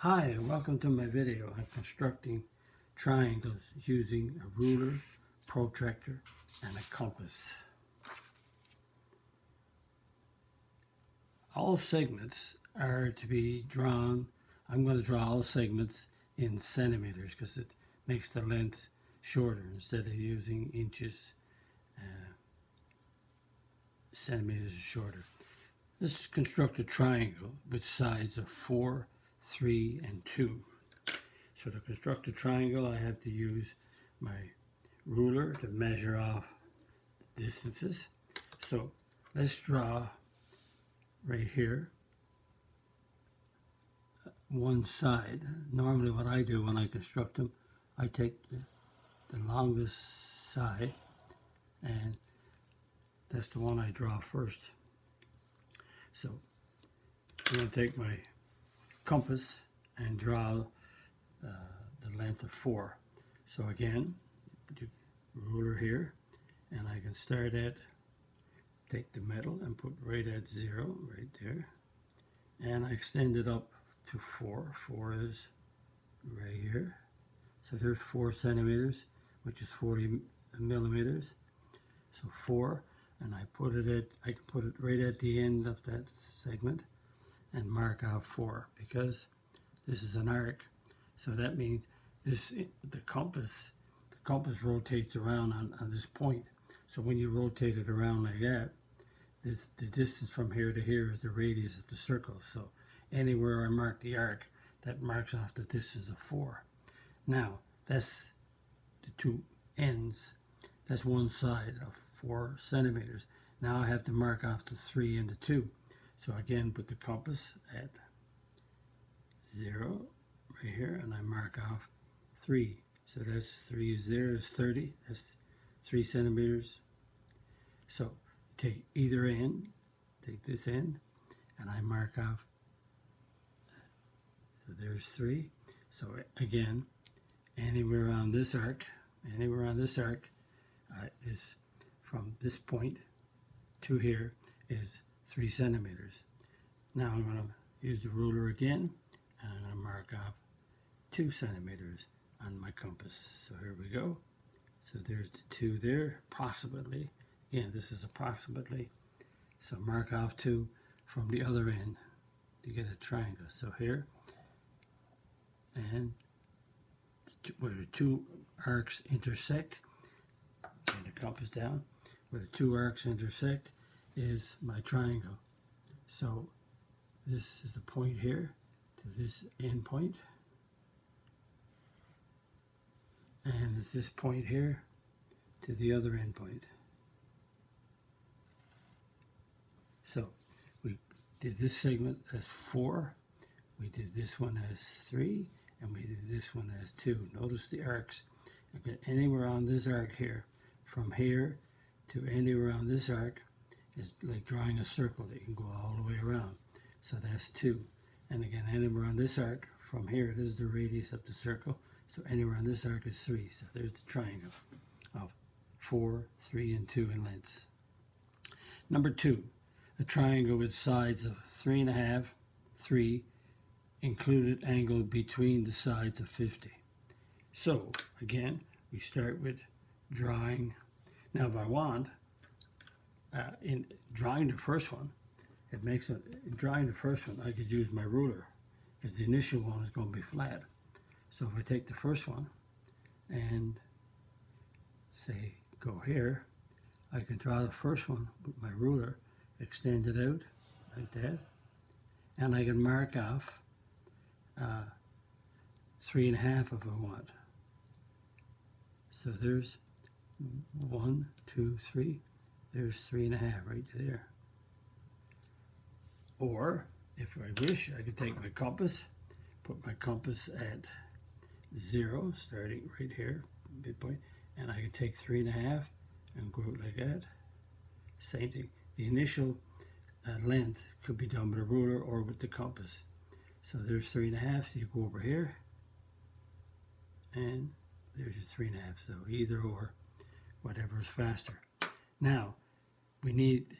Hi, and welcome to my video on constructing triangles using a ruler, protractor, and a compass. All segments are to be drawn. I'm going to draw all segments in centimeters because it makes the length shorter instead of using inches. Centimeters is shorter. Let's construct a triangle with sides of 4, 3, and 2. So to construct a triangle, I have to use my ruler to measure off distances. So let's draw right here one side. Normally what I do when I construct them, I take the longest side, and that's the one I draw first. So I'm going to take my compass and draw the length of 4. So again, do ruler here, and I can start at, take the middle and put right at 0, right there, and I extend it up to 4. 4 is right here. So there's 4 centimeters, which is 40 millimeters. So 4, and I can put it right at the end of that segment and mark out 4, because this is an arc. So that means the compass rotates around on this point. So when you rotate it around like that, the distance from here to here is the radius of the circle. So anywhere I mark the arc, that marks off the distance of 4. Now that's the two ends. That's one side of 4 centimeters. Now I have to mark off the 3 and the 2. So again, put the compass at 0 right here, and I mark off 3. So that's 3 is there, is 30. That's 3 centimeters. So take either end, take this end, and I mark off. So there's 3. So again, anywhere on this arc is from this point to here is 3 centimeters. Now I'm going to use the ruler again, and I'm going to mark off 2 centimeters on my compass. So here we go. So there's the 2 there, approximately. Again, this is approximately. So mark off 2 from the other end to get a triangle. So here, and where the 2 arcs intersect, and the compass down, where the 2 arcs intersect is my triangle. So this is the point here to this end point, and it's this point here to the other end point. So we did this segment as 4, we did this one as 3, and we did this one as 2. Notice the arcs. Okay, anywhere on this arc here, from here to anywhere on this arc, is like drawing a circle that you can go all the way around. So that's 2. And again, anywhere on this arc, from here, this is the radius of the circle. So anywhere on this arc is 3. So there's the triangle of 4, 3, and 2 in lengths. Number 2, a triangle with sides of 3.5, 3, included angle between the sides of 50. So again, we start with drawing. Now if I want, in drawing the first one, in drawing the first one, I could use my ruler, because the initial one is going to be flat. So if I take the first one and say go here, I can draw the first one with my ruler, extend it out like that, and I can mark off 3.5 if I want. So there's 1, 2, 3. There's 3.5 right there. Or if I wish, I could take my compass, put my compass at 0, starting right here, midpoint, and I could take 3.5 and go like that. Same thing. The initial length could be done with a ruler or with the compass. So there's 3.5. So you go over here, and there's your 3.5. So either or, whatever is faster. Now we need.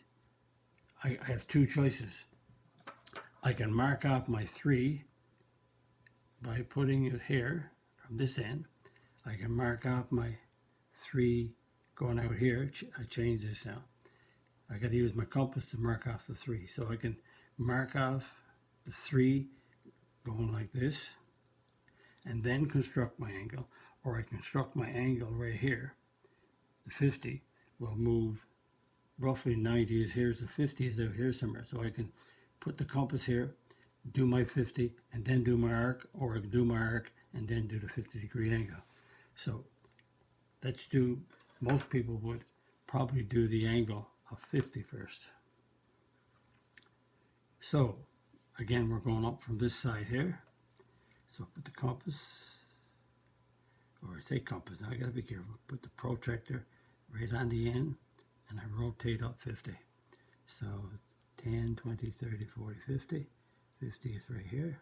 I have 2 choices. I can mark off my 3 by putting it here from this end, I can mark off my 3 going out here. I change this now. I got to use my compass to mark off the 3. So I can mark off the 3 going like this and then construct my angle, or I construct my angle right here. The 50 will move roughly 90 is here, so 50 is out here somewhere. So I can put the compass here, do my 50, and then do my arc, or I can do my arc and then do the 50-degree angle. So let's do, most people would probably do the angle of 50 first. So again, we're going up from this side here. So put the compass, or I say compass, now I gotta be careful. Put the protractor right on the end, and I rotate up 50. So 10, 20, 30, 40, 50. 50 is right here.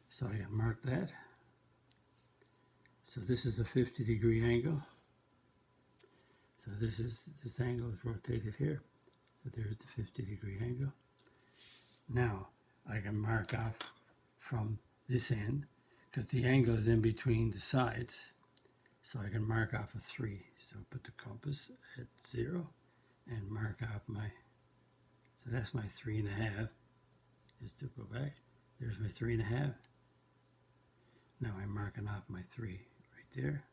So I can mark that. So this is a 50-degree angle. So this angle is rotated here. So there's the 50-degree angle. Now I can mark off from this end, because the angle is in between the sides. So I can mark off a 3. So put the compass at 0 and mark off my, so that's my 3.5. Just to go back, there's my 3.5. Now I'm marking off my 3 right there.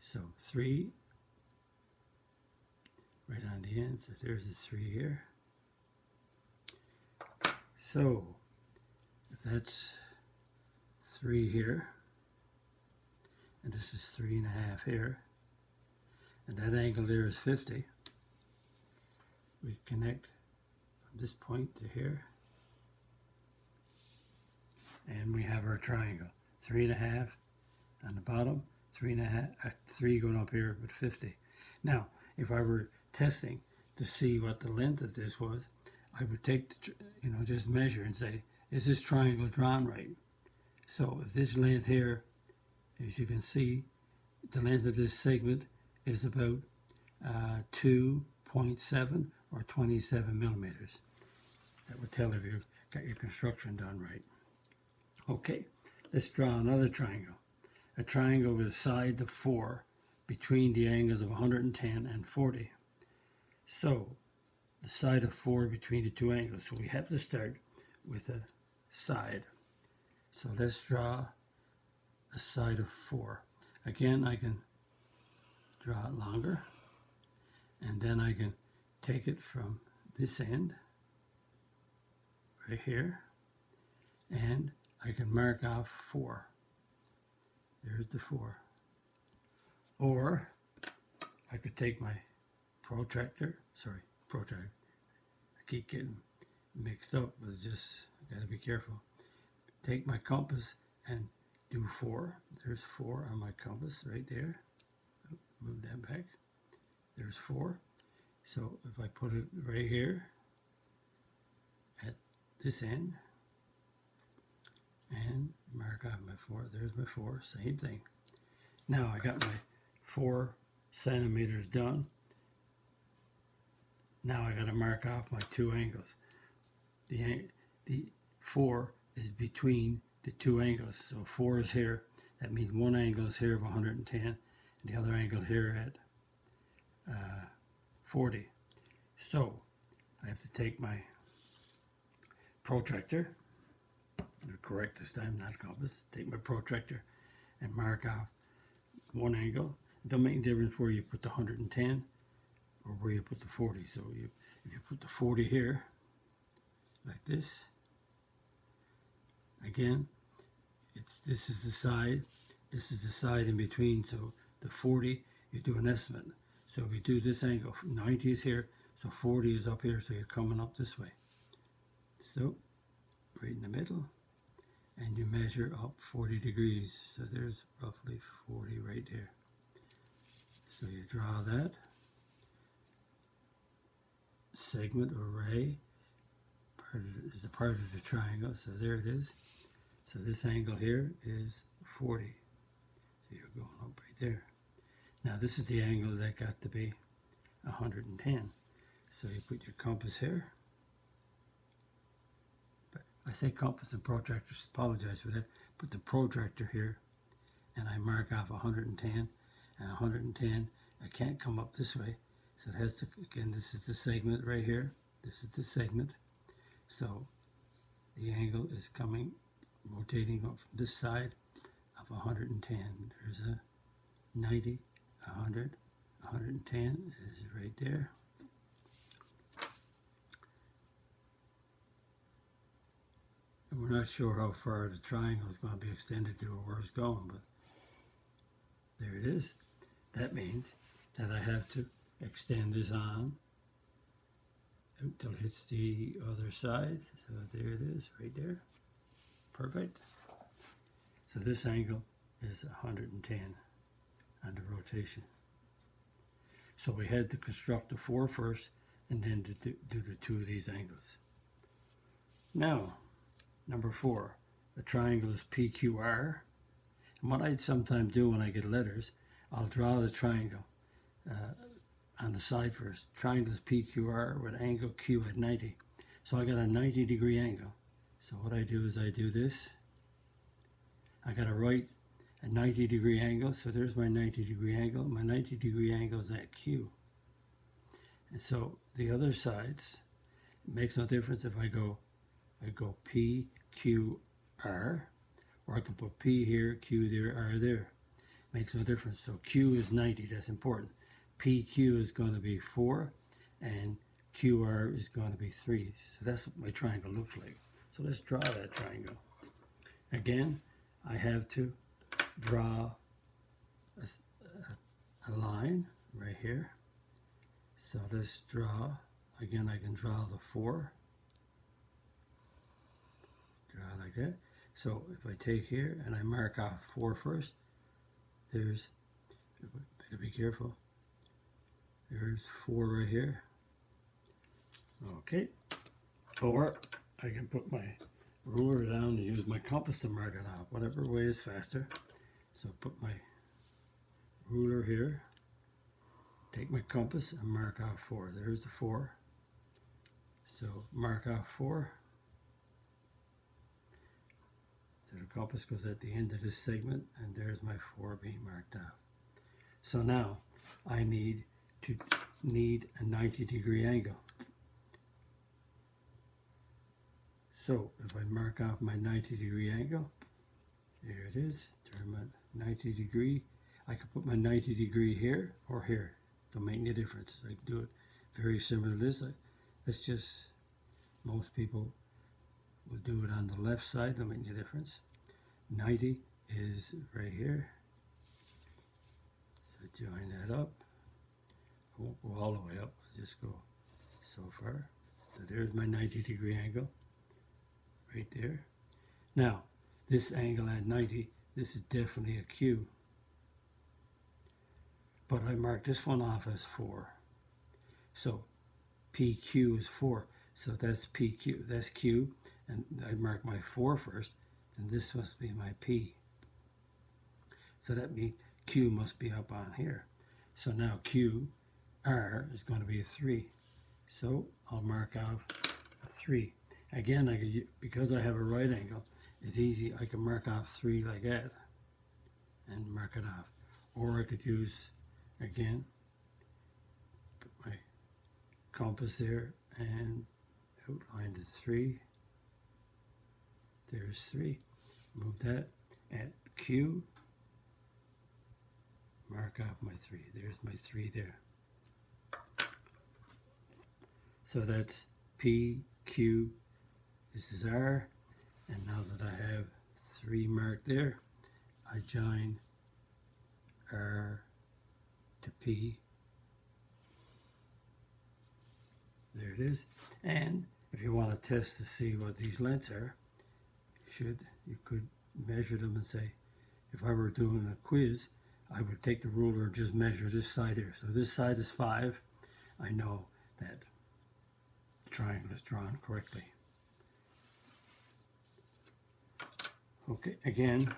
So 3 right on the end, so there's the 3 here. So if that's 3 here, and this is 3.5 here, and that angle there is 50, we connect from this point to here, and we have our triangle. 3.5 on the bottom, 3.5, 3 going up here with 50. Now, if I were testing to see what the length of this was, I would take, just measure and say, is this triangle drawn right? So if this length here, as you can see, the length of this segment is about 2.7 or 27 millimeters. That would tell if you've got your construction done right. Okay, let's draw another triangle. A triangle with a side of 4 between the angles of 110 and 40. So the side of 4 between the two angles. So we have to start with a side. So let's draw a side of 4. Again, I can draw it longer, and then I can take it from this end right here, and I can mark off 4. There's the 4. Or I could take my protractor. I keep getting mixed up, but it's just, I gotta be careful. Take my compass and do 4. There's 4 on my compass right there. Move that back. There's 4. So if I put it right here at this end and mark off my 4, there's my 4, same thing. Now I got my 4 centimeters done. Now I got to mark off my 2 angles. The 4 is between the 2 angles. So 4 is here. That means one angle is here of 110, and the other angle here at 40. So I have to take my protractor, correct this time, not compass. Take my protractor and mark off one angle. It don't make a difference where you put the 110 or where you put the 40. So if you put the 40 here, like this, again, this is the side, this is the side in between. So the 40, you do an estimate. So if you do this angle, 90 is here, so 40 is up here, so you're coming up this way. So right in the middle, and you measure up 40 degrees. So there's roughly 40 right there. So you draw that segment or ray, is a part of the triangle. So there it is. So this angle here is 40. So you're going up right there. Now this is the angle that got to be 110. So you put your compass here. But I say compass and protractor, apologize for that. Put the protractor here, and I mark off 110, and 110. I can't come up this way, so it has to, again, this is the segment right here. This is the segment. So the angle is coming, rotating up from this side of 110. There's a 90, 100, 110 is right there. And we're not sure how far the triangle is going to be extended to or where it's going, but there it is. That means that I have to extend this on until it hits the other side. So there it is, right there. Perfect. So this angle is 110 on the rotation. So we had to construct the 4 first and then do the 2 of these angles. Now, number 4, the triangle is PQR. And what I'd sometimes do when I get letters, I'll draw the triangle on the side first. Triangle is PQR with angle Q at 90. So I got a 90-degree angle. So what I do is I do this. I got to write a 90-degree angle. So there's my 90-degree angle. My 90-degree angle is at Q. And so the other sides, it makes no difference if I go P, Q, R, or I can put P here, Q there, R there. Makes no difference. So Q is 90, that's important. PQ is going to be 4, and QR is going to be 3. So that's what my triangle looks like. So let's draw that triangle. Again, I have to draw a line right here. So let's draw, again, I can draw the 4. Draw like that. So if I take here and I mark off 4 first, there's, better be careful, there's 4 right here. Okay. Or I can put my ruler down and use my compass to mark it off, whatever way is faster. So put my ruler here, take my compass and mark off 4. There's the 4. So mark off 4. So the compass goes at the end of this segment, and there's my 4 being marked off. So now I need a 90-degree angle. So if I mark off my 90-degree angle, there it is, turn my 90-degree. I could put my 90-degree here or here. Don't make any difference. I can do it very similar to this. It's just, most people will do it on the left side. Don't make any difference. 90 is right here. So join that up. I won't go all the way up. I'll just go so far. So there's my 90-degree angle. Right there. Now, this angle at 90, this is definitely a Q. But I marked this one off as 4. So PQ is 4. So that's PQ, that's Q. And I mark my 4 first, then this must be my P. So that means Q must be up on here. So now QR is going to be a 3. So I'll mark off a 3. Again, because I have a right angle, it's easy. I can mark off 3 like that and mark it off. Or I could use, again, put my compass there and outline the 3. There's 3. Move that at Q. Mark off my 3. There's my 3 there. So that's P, Q. This is R, and now that I have 3 marked there, I join R to P. There it is. And if you want to test to see what these lengths are, you could measure them and say, if I were doing a quiz, I would take the ruler and just measure this side here. So this side is 5. I know that the triangle is drawn correctly. Okay, again,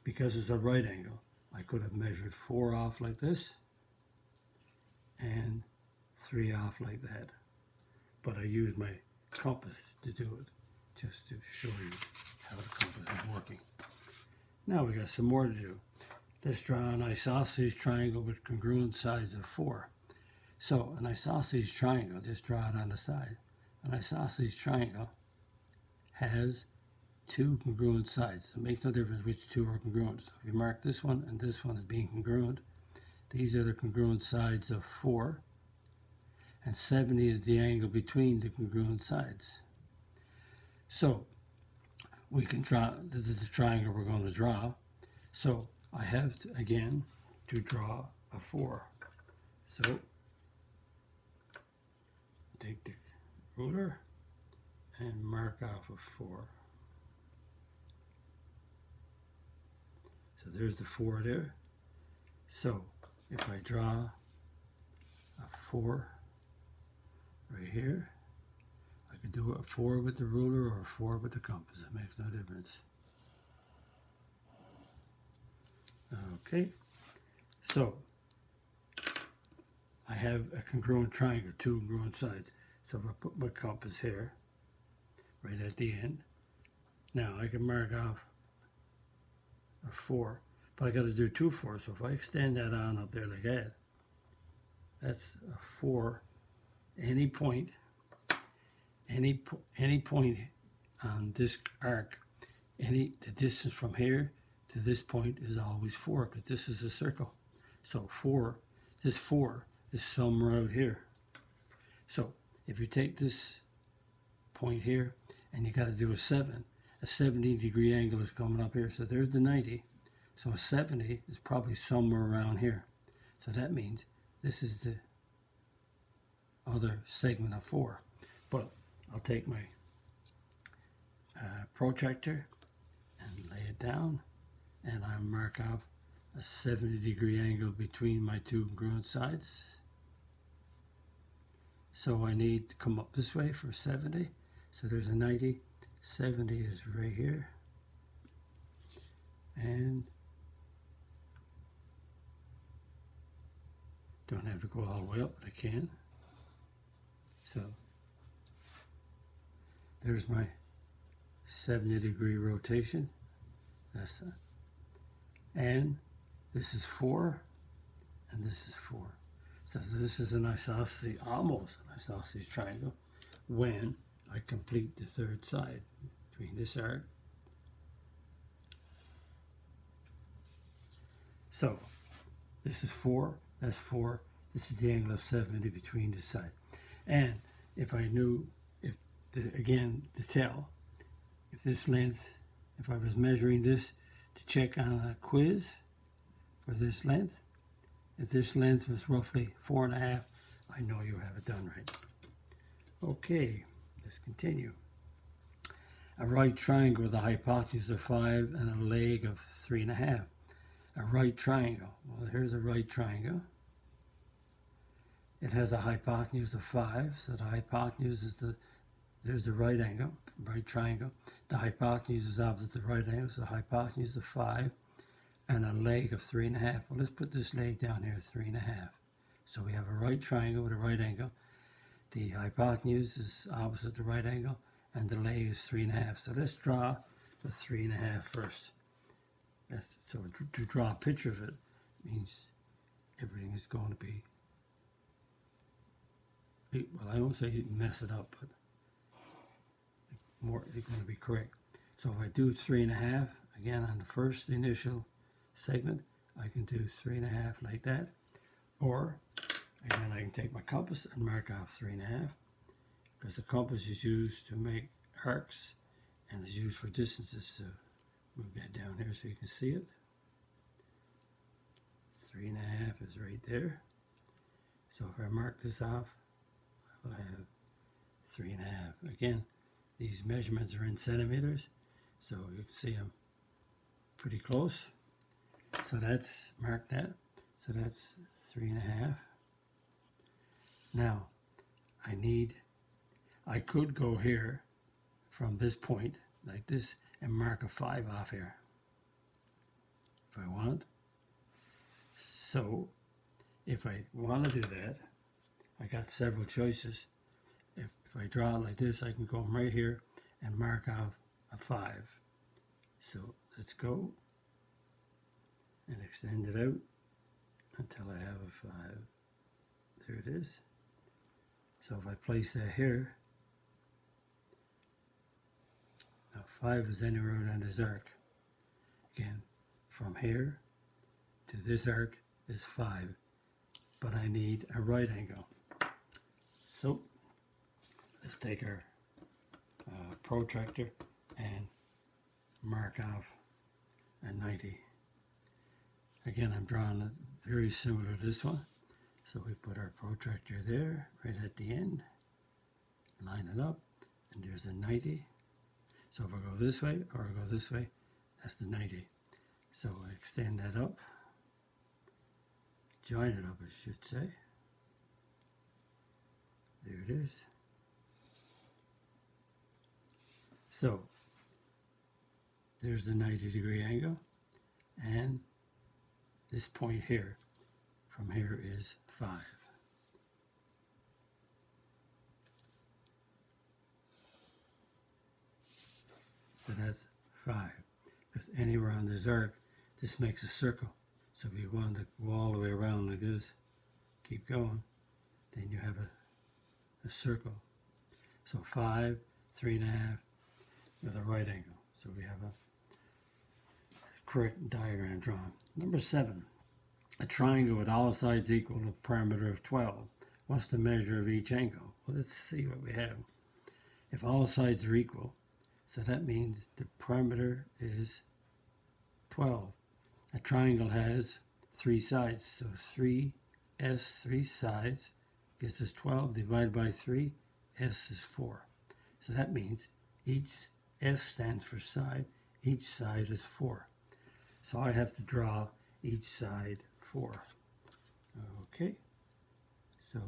because it's a right angle, I could have measured 4 off like this and 3 off like that. But I used my compass to do it, just to show you how the compass is working. Now we got some more to do. Let's draw an isosceles triangle with congruent sides of 4. So an isosceles triangle, just draw it on the side. An isosceles triangle has 2 congruent sides. It makes no difference which 2 are congruent. So if you mark this one and this one as being congruent, these are the congruent sides of 4, and 70 is the angle between the congruent sides. So we can draw, this is the triangle we're going to draw. So I have to, again, to draw a 4. So take the ruler and mark off a 4. So there's the 4 there. So if I draw a 4 right here, I could do a 4 with the ruler or a 4 with the compass. It makes no difference. Okay, so I have a congruent triangle, 2 congruent sides. So if I put my compass here, right at the end, now I can mark off a 4, but I got to do 2 4s. So if I extend that on up there like that, that's a 4. Any point on this arc, the distance from here to this point is always 4, because this is a circle. So this 4 is somewhere out here. So if you take this point here and you got to do a 7, a 70-degree angle is coming up here. So there's the 90. So a 70 is probably somewhere around here. So that means this is the other segment of 4. But I'll take my protractor and lay it down, and I mark off a 70-degree angle between my 2 congruent sides. So I need to come up this way for 70. So there's a 90. 70 is right here. And don't have to go all the way up, but I can. So there's my 70-degree rotation. That's that. And this is 4, and this is 4. So this is an isosceles, almost an isosceles triangle, when I complete the 3rd side between this arc. So this is 4, that's 4. This is the angle of 70 between this side. And if I knew, again, to tell, if this length, if I was measuring this to check on a quiz for this length, if this length was roughly 4.5, I know you have it done right. Okay, let's continue. A right triangle with a hypotenuse of 5 and a leg of 3.5. A right triangle. Well, here's a right triangle. It has a hypotenuse of 5, so the hypotenuse is there's the right angle, right triangle. The hypotenuse is opposite the right angle, so the hypotenuse of 5 and a leg of 3.5. Well, let's put this leg down here, 3.5. So we have a right triangle with a right angle. The hypotenuse is opposite the right angle, and the leg is 3.5. So let's draw the 3.5 first. So to draw a picture of it means everything is going to be, well, I won't say you mess it up, but more it's going to be correct. So if I do 3.5, again on the first initial segment, I can do 3.5 like that. Or, again, I can take my compass and mark off 3.5, because the compass is used to make arcs and is used for distances. So move that down here so you can see it. 3.5 is right there. So if I mark this off, I have 3.5. Again, these measurements are in centimeters, so you can see I'm pretty close. So that's, mark that. So that's 3.5. Now, I could go here from this point, like this, and mark a 5 off here, if I want. So, if I want to do that, I got several choices. If I draw it like this, I can go right here and mark off a 5. So let's go and extend it out until I have a 5. There it is. So if I place that here, now 5 is anywhere on this arc. Again, from here to this arc is 5, but I need a right angle. So let's take our protractor and mark off a 90. Again, I'm drawing it very similar to this one. So we put our protractor there, right at the end, line it up, and there's a 90. So if I go this way or I go this way, that's the 90. So I extend that up, join it up, I should say. There it is. So there's the 90-degree angle, and this point here, from here is 5. So that's 5. Because anywhere on this arc, this makes a circle. So if you want to go all the way around like this, keep going, then you have a circle. So 5, 3.5 with a right angle. So we have a correct diagram drawn. Number 7, a triangle with all sides equal to a perimeter of 12. What's the measure of each angle? Well, let's see what we have. If all sides are equal, so that means the perimeter is 12. A triangle has 3 sides, so 3s, 3 sides, gives us 12 divided by 3, s is 4. So that means each s stands for side, each side is 4. So I have to draw each side 4. Okay, so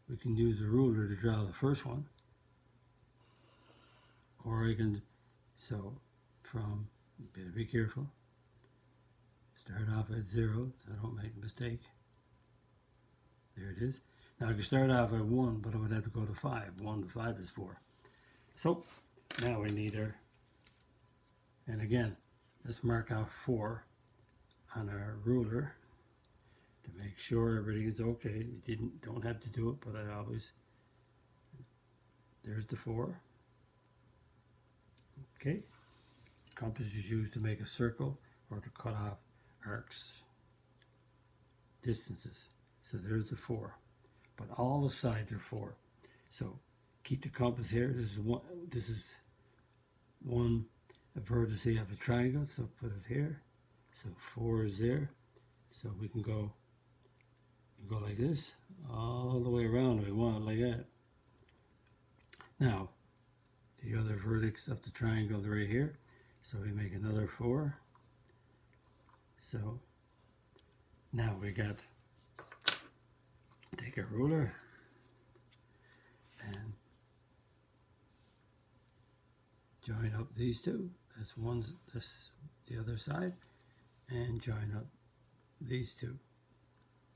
we can use a ruler to draw the first one, or I can, so from, better be careful, start off at 0 so I don't make a mistake. There it is. Now I can start off at 1, but I would have to go to 5. 1 to 5 is 4. So now we need our, and again, let's mark out 4 on our ruler to make sure everything is okay. You don't have to do it, but I always, there's the 4. Okay. Compass is used to make a circle or to cut off arcs, distances. So there's the 4. But all the sides are 4. So keep the compass here. This is one vertex of a triangle, so put it here. So 4 is there. So we can go like this all the way around if we want, like that. Now the other vertex of the triangle is right here. So we make another 4. So now we got, take a ruler and join up these two. That's the other side, and join up these two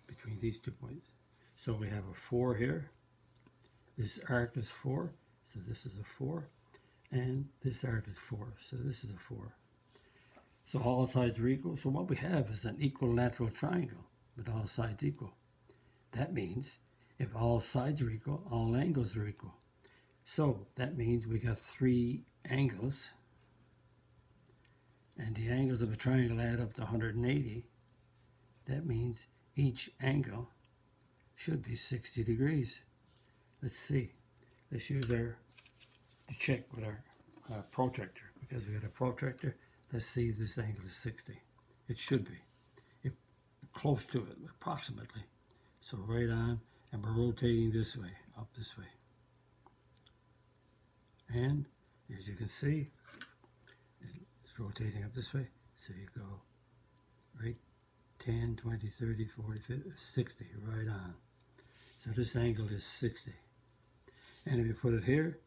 between these 2 points. So we have a 4 here. This arc is 4, so this is a 4, and this arc is 4, so this is a 4. So all sides are equal. So what we have is an equilateral triangle with all sides equal. That means if all sides are equal, all angles are equal. So that means we got 3 angles, and the angles of a triangle add up to 180. That means each angle should be 60 degrees. Let's see. Let's use to check with our protractor, because we got a protractor. Let's see if this angle is 60. It should be. Close to it, approximately. So right on, and we're rotating this way, up this way. And as you can see, it's rotating up this way. So you go right 10, 20, 30, 40, 50, 60, right on. So this angle is 60. And if you put it here,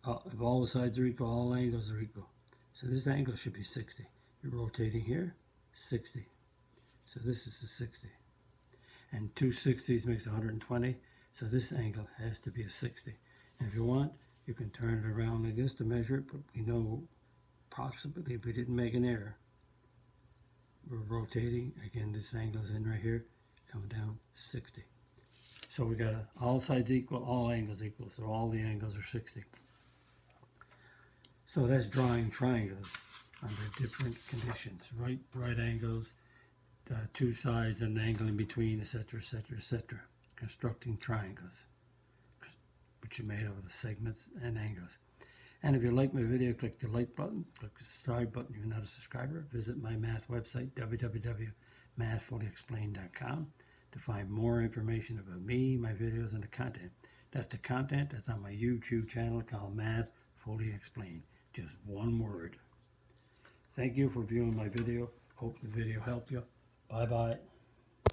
if all the sides are equal, all angles are equal. So this angle should be 60. You're rotating here, 60. So this is a 60. And 2 60s makes 120. So this angle has to be a 60. And if you want, You can turn it around like this to measure it, but we know approximately if we didn't make an error. We're rotating, again this angle is in right here, coming down 60. So we got all sides equal, all angles equal, so all the angles are 60. So that's drawing triangles under different conditions, right angles, two sides and an angle in between, etc., etc., etc. Constructing triangles, which are made out of segments and angles. And if you like my video, click the like button, click the subscribe button if you're not a subscriber. Visit my math website, www.mathfullyexplained.com, to find more information about me, my videos, and the content. That's the content that's on my YouTube channel called Math Fully Explained. Just one word. Thank you for viewing my video. Hope the video helped you. Bye-bye.